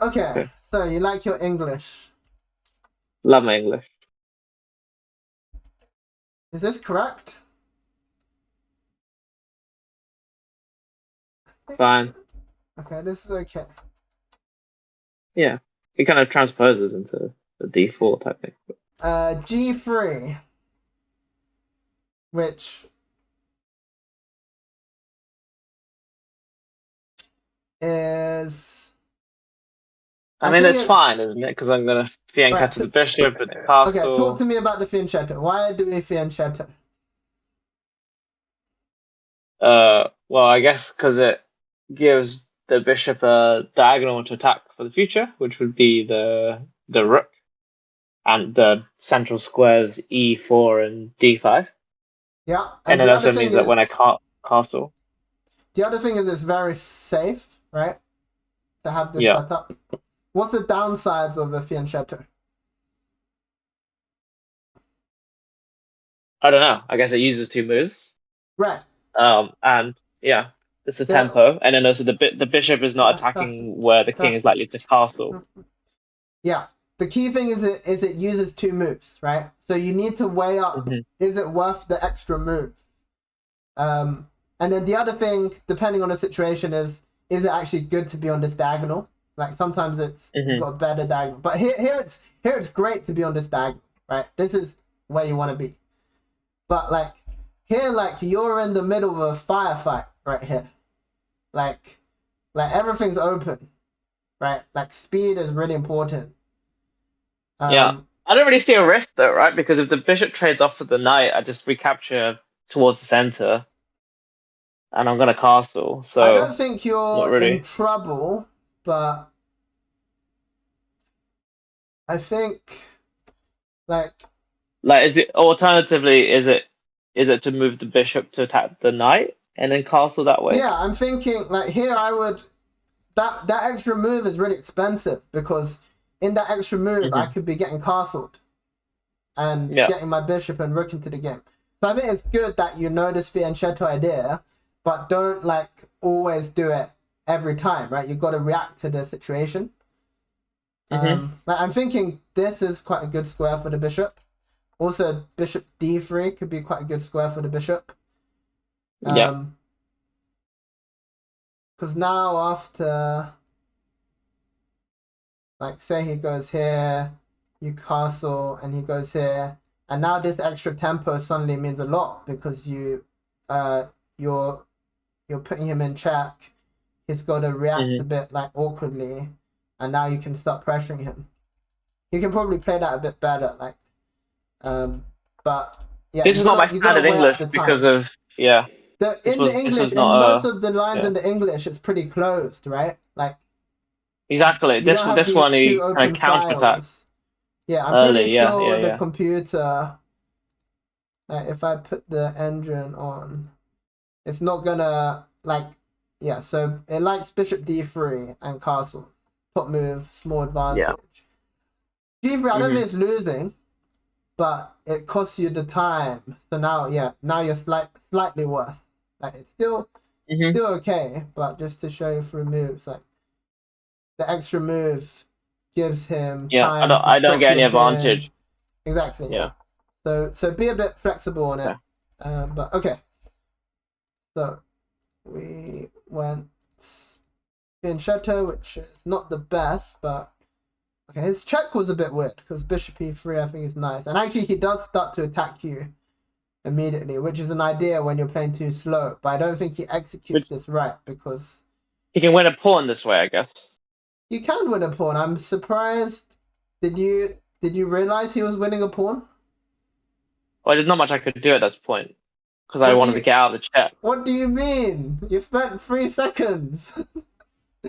Okay, Okay. so you like your English. Love my English. Is this correct? Fine. Okay, this is okay. Yeah. It kind of transposes into the D4 type thing. G3, which is, I I mean, think it's fine, it's, isn't it? Because I'm gonna right. fianchetto the bishop at the Okay, talk castle. to me about the fianchetto. Why do we fianchetto? Well, I guess because it gives the bishop a diagonal to attack for the future, which would be the rook and the central squares E4 and D5. Yeah, And and it also means that when I castle, the other thing is it's very safe, right? To have this yeah, set up. What's the downsides of a fianchetto? I don't know. I guess it uses two moves. Right. And yeah, it's a The tempo, and then also the bishop is not attacking where the king is likely to castle. yeah. The key thing is it uses two moves, right? So you need to weigh up, Hmm. is it worth the extra move? Um, and then the other thing, depending on the situation, is it actually good to be on this diagonal? Like sometimes it's Hmm. got a better diagonal, but here it's great to be on this diagonal, right? This is where you want to be. But like here, like you're in the middle of a firefight right here. Like like everything's open, right? Like speed is really important. Yeah, Um, I don't really see a risk though, right? Because if the bishop trades off with the knight, I just recapture towards the center, and I'm gonna castle. I don't So think not you're in really. trouble, but I think like Like, is it alternatively? Is it to move the bishop to attack the knight and then castle that way? yeah, I'm thinking like here I would that extra move is really expensive because in that extra move I Hmm. could be getting castled and Yeah. getting my bishop and rook into the game. So I think it's good that you know this fianchetto idea, but don't like always do it every time, right? You've got to react to the situation. Hmm. Like I'm thinking this is quite a good square for the bishop. Also, bishop d3 could be quite a good square for the bishop. Yeah. Um, because now after, like, say he goes here, you castle, and he goes here, and now this extra tempo suddenly means a lot because uh, you're you're putting him in check. He's got to react a Hmm. bit like awkwardly, and now you can start pressuring him. You can probably play that a bit better, like, um, but yeah, This is not my you gotta standard weigh up English the because time. of yeah. This In the was this English, was in not most a of the lines yeah. in the English, it's pretty closed, right? Like Exactly. you This don't have this these one two he kind of open counterattacked files. Yeah, I'm pretty early. Yeah, yeah, sure the yeah. computer, like if I put the engine on, it's not gonna like, yeah. So it likes bishop d3 and castle, top move, small Yeah. advantage. G3, I don't Hmm. think it's losing, but it costs you the time. So now, yeah, now you're slightly worse. Like it's Hmm. still okay, but just to show you through moves, like the extra move gives him Yeah. I time don't to I don't stop get your any pin. advantage. Exactly, yeah. Yeah. So be a bit flexible on it. Okay. But okay, so we went Fianchetto, which is not the best, but okay, his check was a bit weird because bishop e3 I think is nice, and actually he does start to attack you immediately, which is an idea when you're playing too slow. But I don't think he executes But this right because he can win a pawn this way, I guess. you can win a pawn. I'm surprised. Did you realize he was winning a pawn? Well, there's not much I could do at that point because I What do wanted to you get out of the check. What do you mean? You spent 3 seconds.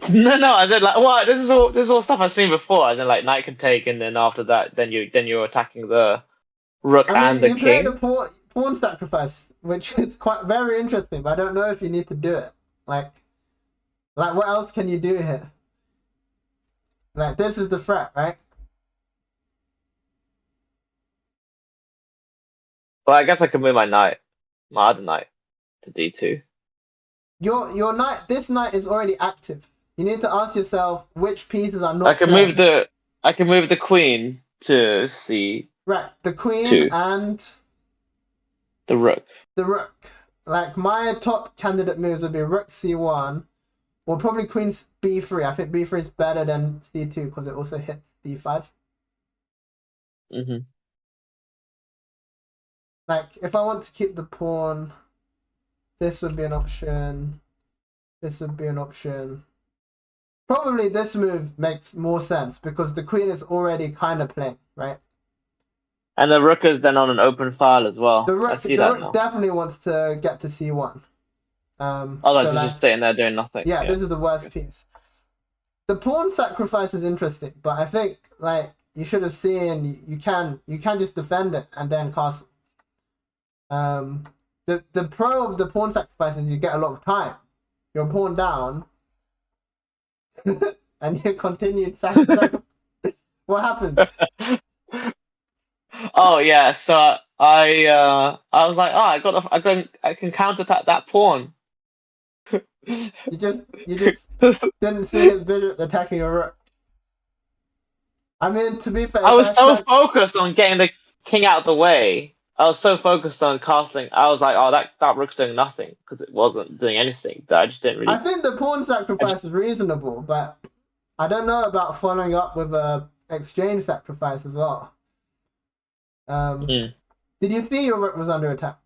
No, no. I said like, what? This is all stuff I've seen before. I said like knight can take, and then after that, then you're attacking the rook I mean, and the you played a king. pawn sacrifice, which is quite very interesting. But I don't know if you need to do it. Like, like what else can you do here? Like, this is the threat, right? Well, I guess I could move my other knight to D2. Your knight. This knight is already active. You need to ask yourself which pieces are I not can move playing. the queen to C2, Right, the queen and the rook. the rook. Like my top candidate moves would be rook c1, or probably queen b3. I think b3 is better than c2 because it also hits d5. Mm-hmm. Like if I want to keep the pawn, this would be an option. This would be an option. Probably this move makes more sense because the queen is already kind of playing, right? And the rook is then on an open file as well. I see The that rook now. definitely wants to get to c1. Otherwise, So it's like, just sitting there doing nothing. yeah, Yeah. this is the worst piece. The pawn sacrifice is interesting, but I think like you should have seen you can just defend it and then castle. The pro of the pawn sacrifice is you get a lot of time. You're pawn down, and you continue sacrifice. What happened? Oh yeah, so I was like, oh, I can counterattack that pawn. You just didn't see his bishop attacking a rook. I mean, to be fair, I if was I so stand, focused on getting the king out of the way. I was so focused on castling. I was like, oh, that rook's doing nothing because it wasn't doing anything. That I just didn't I really. think the pawn I just, sacrifice is reasonable, but I don't know about following up with a exchange sacrifice as well. mm, Did you see your rook was under attack?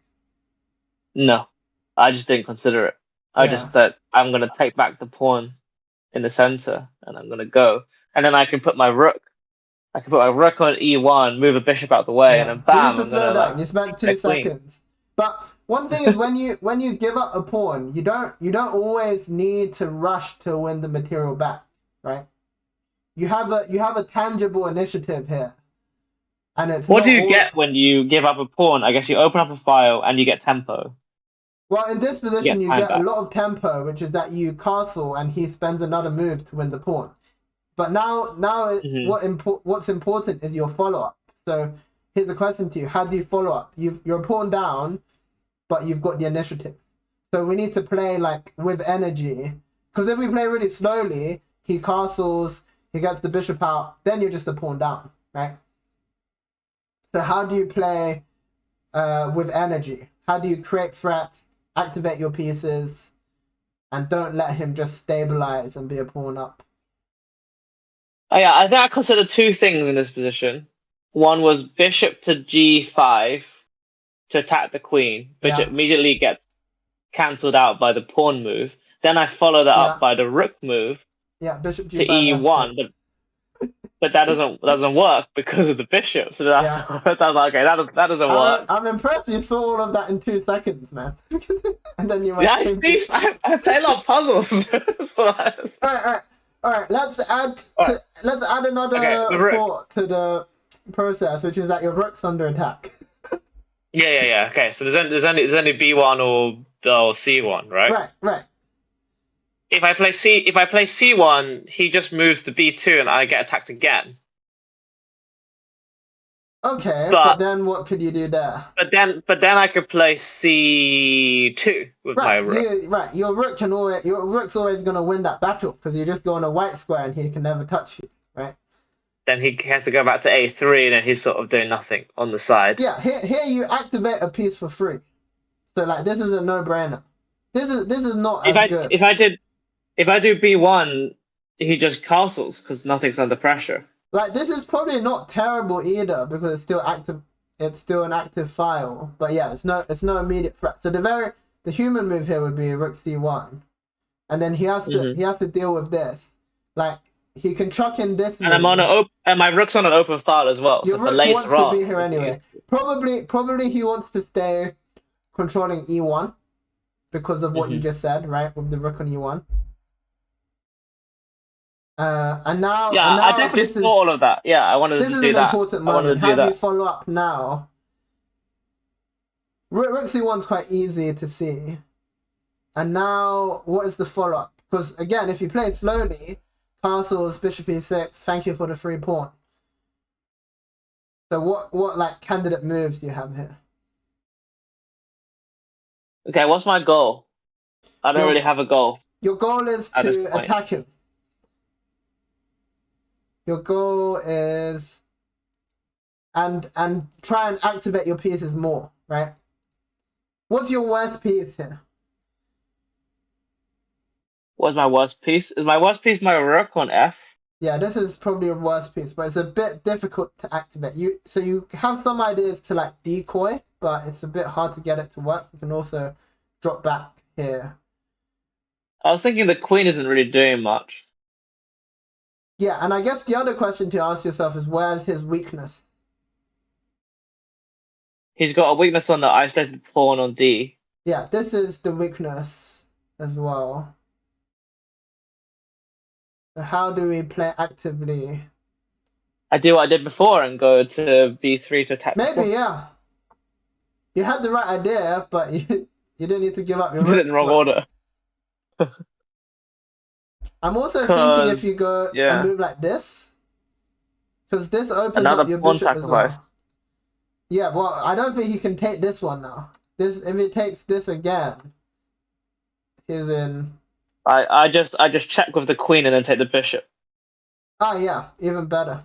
no, I just didn't consider it. I just Yeah, thought I'm gonna take back the pawn in the center and I'm gonna go, and then I can put my rook. I can put my rook on e1, move a bishop out the way, and yeah. then You need bam, to I'm slow gonna down. like You spent get a two queen. seconds. But one thing is when you give up a pawn, you don't always need to rush to win the material back, right? You have a tangible initiative here, and it's What not do you all. get when you give up a pawn? I guess you open up a file and you get tempo. Well, in this You position, get you time get a back. lot of tempo, which is that you castle and he spends another move to win the pawn. But Hmm. what's important is your follow up. So here's the question to you: how do you follow up? You're a pawn down, but you've got the initiative. So we need to play like with energy. Because if we play really slowly, he castles, he gets the bishop out, then you're just a pawn down, right? So how do you play with energy? How do you create threats, activate your pieces, and don't let him just stabilize and be a pawn up? Oh yeah, I think I considered two things in this position. One was bishop to g5 to attack the queen, which Yeah, immediately gets cancelled out by the pawn move. Then I follow that up yeah, by the rook move yeah. Bishop to g5 f6. e1, but that doesn't work because of the bishop. So that, Yeah, that was like, okay, that doesn't work. I'm impressed you saw all of that in 2 seconds, man. And then you Yeah, went king I play a lot of puzzles. all right, all right, all right. All right, Let's add okay, another the rook. thought to the process, which is that your rook's under attack. Yeah. Okay, so there's only B1 or C1, right? Right, right. If I play C1, he just moves to B2 and I get attacked again. Okay, but But then what could you do there? but then I could play C2 with my rook. Right. Your rook's always gonna win that battle because you just go on a white square and he can never touch you, right? Then he has to go back to A3 and then he's sort of doing nothing on the side. Yeah, here you activate a piece for free. So like this is a no-brainer. This is not If as I good. if I did if I do B1, he just castles because nothing's under pressure. Like this is probably not terrible either because it's still active. It's still an active file. But yeah, it's no immediate threat. So the human move here would be rook c1, and then Hmm. he has to deal with this. Like he can chuck in this And I'm on move. and my rook's on an open file as well. Your So for rook later wants to be on, here we can use. anyway. Probably he wants to stay controlling e1 because of what you Hmm. just said, right? With the rook on e1. And Yeah, I now definitely saw all of that. Yeah, I wanted to this just is do an that. important I wanted moment. to do How do you that. follow up now? Rook c1's quite easy to see. And now, what is the follow up? Because again, if you play it slowly, castles, bishop e6, thank you for the free pawn. So what like candidate moves do you have here? Okay, what's my goal? I don't really Your have a goal your goal is at this to point. attack him. Your goal is and try and activate your pieces more, right? What's your worst piece here? What's my worst piece? Is my worst piece my rook on F? Yeah, this is probably your worst piece, but it's a bit difficult to activate. You have some ideas to like decoy, but it's a bit hard to get it to work. You can also drop back here. I was thinking the queen isn't really doing much. Yeah, and I guess the other question to ask yourself is where's his weakness? He's got a weakness on the isolated pawn on D. Yeah, this is the weakness as well. So how do we play actively? I do what I did before and go to B3 to attack the Maybe, pawn. yeah. You had the right idea, but you didn't need to give up your You did it in rook the wrong for it. order. I'm also thinking if Cause you go a yeah, move like this, because this opens another up your pawn bishop as sacrifice. well. Yeah, well, I don't think he can take this one now. This if he takes this again, he's in. I just check with the queen and then take the bishop. Ah, yeah, even better.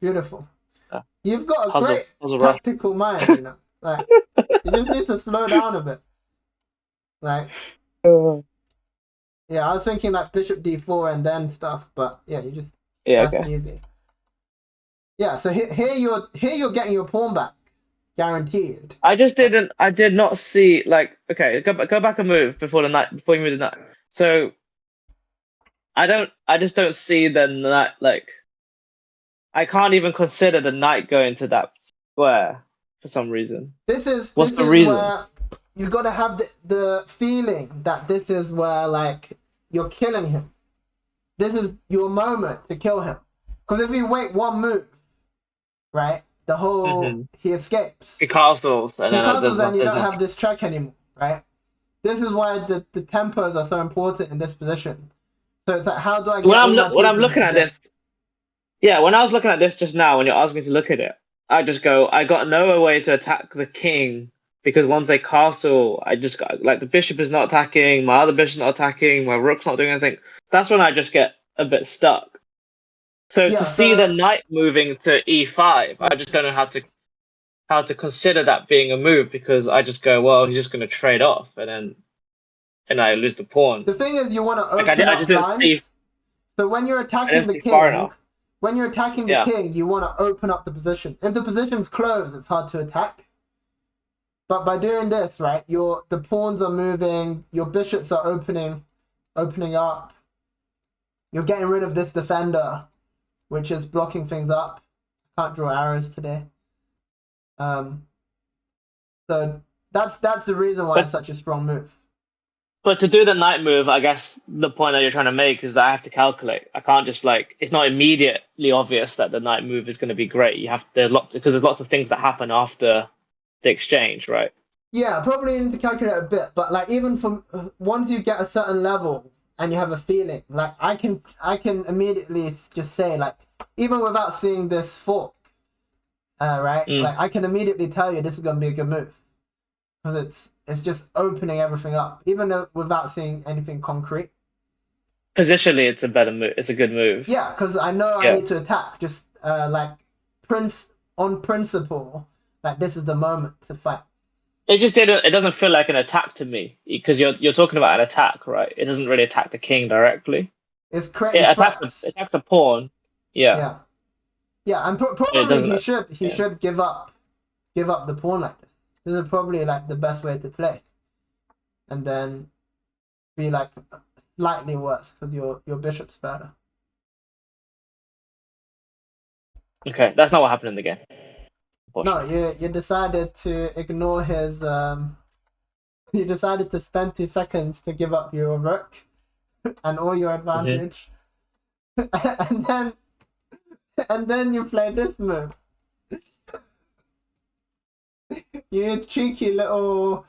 Beautiful. Uh, You've got a puzzle great puzzle rush. tactical mind, you know. Like you just need to slow down a bit. Like yeah, I was thinking like bishop d4 and then stuff, but yeah, you just Yeah, that's okay. easy. Yeah, so here you're getting your pawn back, guaranteed. I did not see like okay, go back a move before the knight before you move the knight. So I just don't see the knight like I can't even consider the knight going to that square for some reason. This is What's this the is reason? where you got to have the feeling that this is where like you're killing him. This is your moment to kill him. Because if you wait one move, right, the whole Mm-hmm. he escapes. He castles and He then castles and you there's don't nothing. have this check anymore, right? This is why the tempos are so important in this position. So it's like, how do I get all my When I'm pieces looking at again? this, yeah, when I was looking at this just now, when you asked me to look at it, I just go, I got no way to attack the king because once they castle, I just got like the bishop is not attacking, my other bishop's not attacking, my rook's not doing anything. That's when I just get a bit stuck. So to Yeah, see the so knight moving to e5, I just don't know how to consider that being a move because I just go, well, he's just going to trade off and I lose the pawn. the thing is you want to Like open I up just didn't see lines. So I didn't see far enough. when you're attacking the Yeah. king, you want to open up the position. If the position's closed, it's hard to attack. But by doing this, right, the pawns are moving, your bishops are opening up. You're getting rid of this defender, which is blocking things up. Can't draw arrows today. Um, so that's the reason why But it's such a strong move. But to do the knight move, I guess the point that you're trying to make is that I have to calculate. I can't just like it's not immediately obvious that the knight move is going to be great. You have there's lots of things that happen after the exchange, right? Yeah, probably need to calculate a bit, but like even from once you get a certain level and you have a feeling, like I can immediately just say like even without seeing this fork, right? Mm. Like I can immediately tell you this is gonna be a good move because it's just opening everything up, even though without seeing anything concrete. Positionally, it's a better move. It's a good move. Yeah, because I know I Yeah. need to attack. Just like prince on principle, like this is the moment to fight. It just didn't. It doesn't feel like an attack to me because you're talking about an attack, right? It doesn't really attack the king directly. It's It creating threats. attacks the pawn. Yeah. Yeah. Yeah, and It probably doesn't. he Yeah. should give up the pawn like this. This is probably like the best way to play, and then be like slightly worse because your bishop's better. Okay, that's not what happened in the game, No, unfortunately. you decided to ignore his you decided to spend 2 seconds to give up your rook and all your Hmm. advantage, and then you play this move. You cheeky little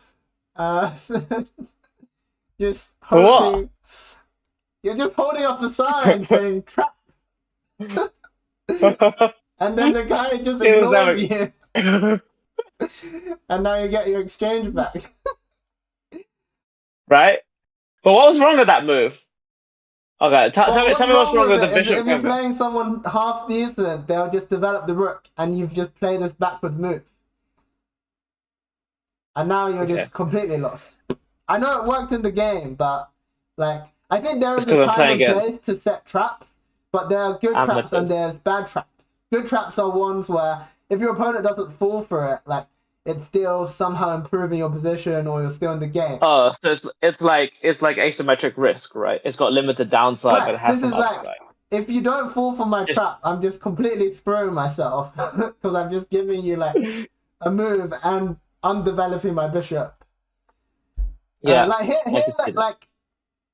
just For what? hoping. You're just holding up a sign saying trap, and then the guy just It was ignores never. you, and now you get your exchange back. Right? But what was wrong with that move? Okay, Well, tell what's me what's wrong wrong with with the it? bishop If you're movement. playing someone half decent, they'll just develop the rook, and you've just played this backward move, and now you're Okay, just completely lost. I know it worked in the game, but like I think there it's is a because I'm time playing and against place to set traps, but there are good traps and amateurs. there's bad traps. Good traps are ones where if your opponent doesn't fall for it, like it's still somehow improving your position or you're still in the game. Oh, so it's like asymmetric risk, right? It's got limited downside, but Right. it has This some is like upside. if you don't fall for my Just trap, I'm just completely screwing myself because I'm just giving you like a move and undeveloping my bishop. yeah, Like I here, can see that. like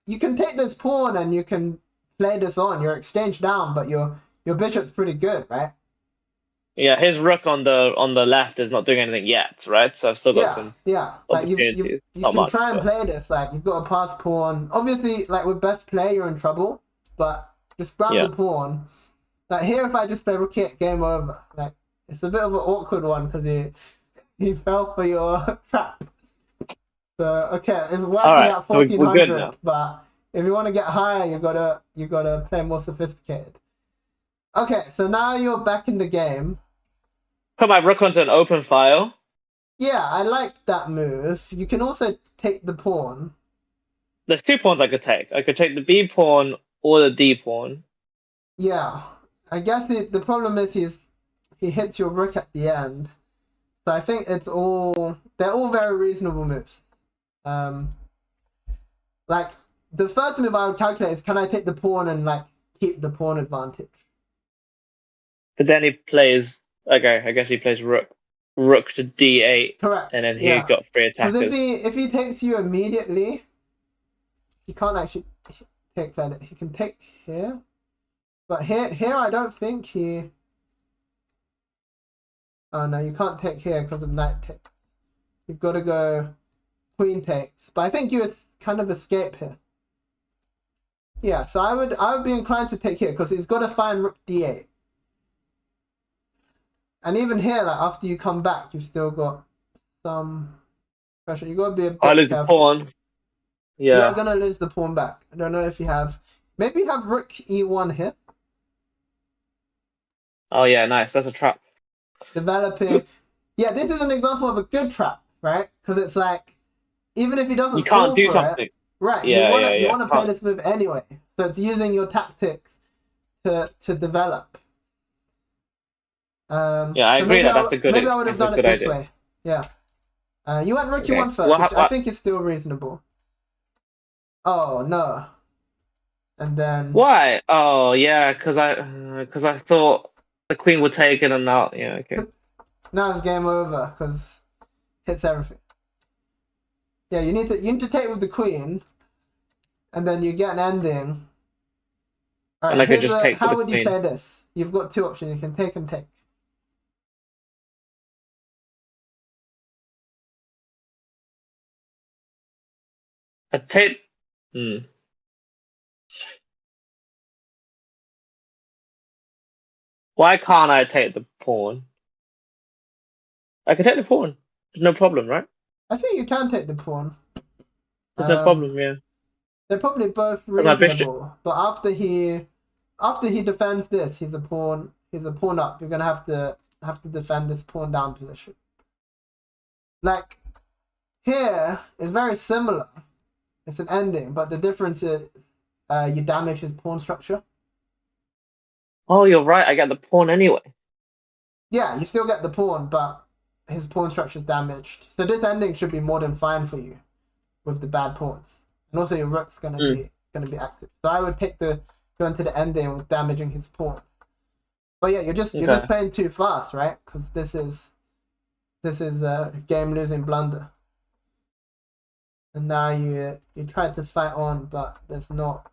you can take this pawn and you can play this on. You're exchange down, but your bishop's pretty good, right? Yeah, his rook on the left is not doing anything yet, right? So I've still got Yeah, some yeah. Like opportunities. you Not can much, try and but play this. Like you've got a pass pawn. Obviously, like with best play, you're in trouble. But just grab yeah. the pawn. Like here, if I just play rook hit, game over. Like it's a bit of an awkward one because he fell for your trap. So okay, it's All working right, at so we're good 1400. now. But if you want to get higher, you gotta play more sophisticated. Okay, so now you're back in the game. Put my rook onto an open file. Yeah, I like that move. You can also take the pawn. There's two pawns I could take. I could take the B pawn or the D pawn. Yeah, I guess the problem is he hits your rook at the end. So I think they're all very reasonable moves. Um, like the first move I would calculate is can I take the pawn and like keep the pawn advantage? But then he plays. Okay, I guess he plays rook to D8, and Correct. then he Yeah, got three because attackers. if he takes you immediately, he can't actually take that. He can take here, but here I don't think he. Oh no, you can't take here because of knight take. You've got to go queen takes, but I think you would kind of escape here. Yeah, so I would be inclined to take here because he's got to find rook d8. And even here, like after you come back, you've still got some pressure. You got to be a I bit lose the careful. pawn. You are Yeah. gonna lose the pawn back. I don't know if you have. Maybe you have rook e1 here, Oh yeah, nice. That's a trap. developing. Yeah, this is an example of a good trap, right? Because it's like even if he You doesn't can't fall do for it, something. right? Yeah, yeah, You yeah. wanna play Can't. this move anyway. So it's using your tactics to develop. Yeah, I So agree that maybe I would have that's a done it good this idea. way. Yeah. You went rook Okay. e1 first, which I What? think is still reasonable. Oh no. And then Why? Oh yeah, because I thought the queen would take it, and now yeah, okay. now it's game over because hits everything. Yeah, you need to take with the queen, and then you get an ending. All And right, I could here's just a take with how the would you queen. play this? You've got two options. You can take and take. I take. Hmm. Why can't I take the pawn? I can take the pawn. There's no problem, right? I think you can take the pawn. There's no Um, problem. Yeah. they're probably both But my bishop. reasonable, but after he defends this, he's a pawn. He's a pawn up. You're gonna have to defend this pawn down position. Like here is very similar. It's an ending, but the difference is you damage his pawn structure. Oh, you're right. I get the pawn anyway. Yeah, you still get the pawn, but his pawn structure is damaged. So this ending should be more than fine for you with the bad pawns, and also your rook's Mm, gonna be active. So I would take the go into the ending with damaging his pawn. But yeah, you're just okay. playing too fast, right? Because this is a game losing blunder, and now you try to fight on, but there's not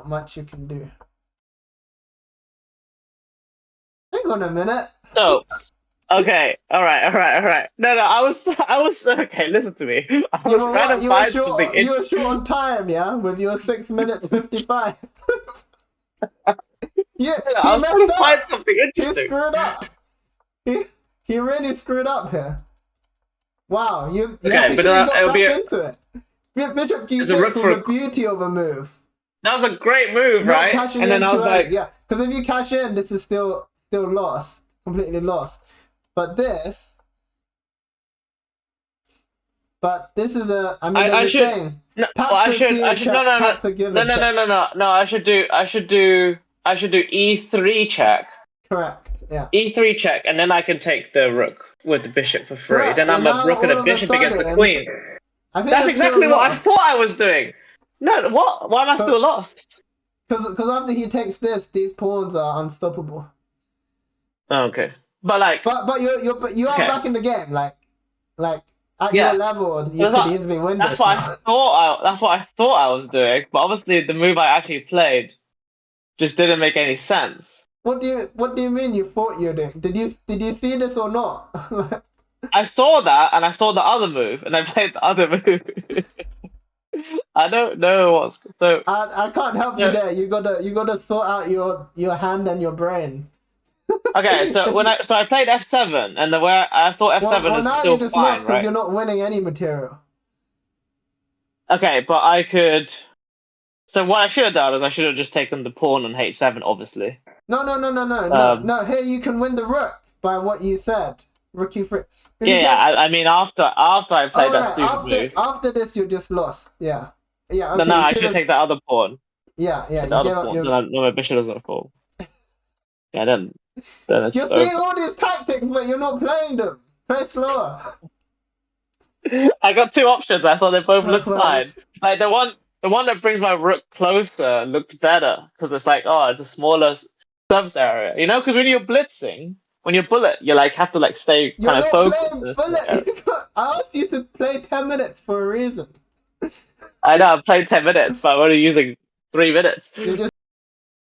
much you can do. Hang on a minute. So okay. All right. No, no. I was okay. Listen to me. I You was were trying what? to find something You were short on time, yeah, with your 6 minutes 55. Yeah, I he was trying messed to find up. something He interesting. screwed up. He he really screwed up here. Wow, you Okay, but actually got it'll be back into it. Bishop it's a g6 rook was for a beauty of a move. that was a great move, Not right? cashing And in then I too was early. like, Yeah, because if you cash in, this is still lost, completely lost. But this is a. I mean, there's I a should saying. no, well, Tax is see a no, check. no, no, Tax a give no, a no, no, check. no, no, no. I should do E3 check, Correct. Yeah. E3 check, and then I can take the rook with the bishop for free. Correct. Then And I'm a now rook and all a of a bishop against a sudden, queen. I think That's you're still exactly what I lost. thought I was doing. No, what? Why am I still lost? Because after he takes this, these pawns are unstoppable. Oh, okay, but like, But you are okay, back in the game. Like at your yeah. level, you That's could what, easily win that's this what I now. thought. That's what I thought I was doing. But obviously, the move I actually played just didn't make any sense. What do you mean you thought you did? Did you see this or not? I saw that, and I saw the other move, and I played the other move. I don't know what's so. I can't help you No, there. You gotta sort out your hand and your brain. okay, so If you, I played F7, and the way I thought F7 well is now you still just fine, lost because right? you're not winning any material. Okay, but I could. So what I should have done is I should have just taken the pawn on H7, obviously. No. Um, No, here you can win the rook by what you said. Rook E3. If yeah, you yeah. get I mean, after I played oh that right, stupid move, after this you're just lost. Yeah. Yeah, then no, okay, you I should should have take the other pawn. yeah, Take the you other gave up pawn. your Then my bishop doesn't fall. Yeah, then it's you're just seeing over. all these tactics but you're not playing them. Play slower. I got two options. I thought they both No looked fine. close. Like the one that brings my rook closer looked better because it's like, oh, it's a smaller subs area, you know? Because when you're blitzing, when you're bullet, you like have to like stay You're kind of not focused playing in a small bullet. area. I asked you to play 10 minutes for a reason. I know I've played 10 minutes, but I'm only using 3 minutes. You're just